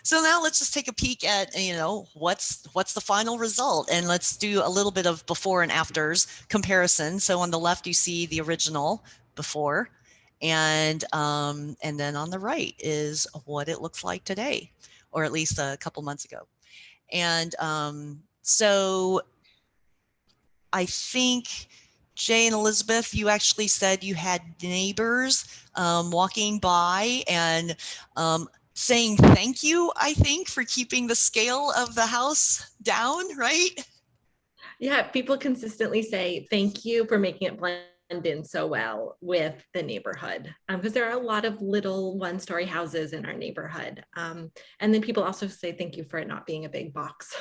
So now let's just take a peek at, what's the final result, and let's do a little bit of before and afters comparison. So on the left, you see the original before, and then on the right is what it looks like today, or at least a couple months ago. And so I think, Jay and Elizabeth, you actually said you had neighbors walking by and saying thank you, I think, for keeping the scale of the house down, right? Yeah, people consistently say thank you for making it blend in so well with the neighborhood, because there are a lot of little one-story houses in our neighborhood. And then people also say thank you for it not being a big box,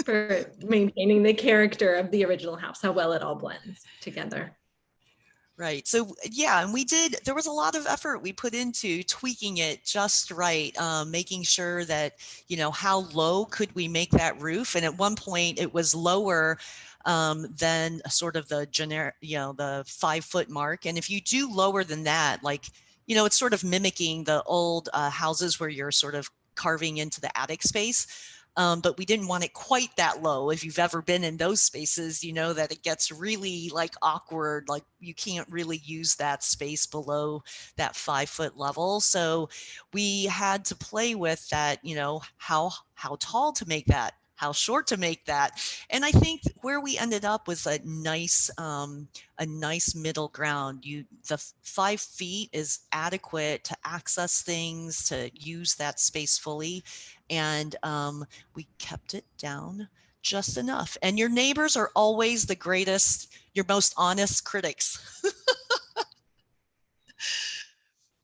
for maintaining the character of the original house, how well it all blends together. Right. So yeah, and there was a lot of effort we put into tweaking it just right, making sure that, how low could we make that roof? And at one point it was lower than sort of the generic, the 5 foot mark. And if you do lower than that, like, it's sort of mimicking the old houses where you're sort of carving into the attic space. But we didn't want it quite that low. If you've ever been in those spaces, you know that it gets really like awkward, like you can't really use that space below that 5 foot level. So we had to play with that, how tall to make that, how short to make that. And I think where we ended up was a nice middle ground. The 5 feet is adequate to access things, to use that space fully. And we kept it down just enough. And your neighbors are always the greatest, your most honest critics.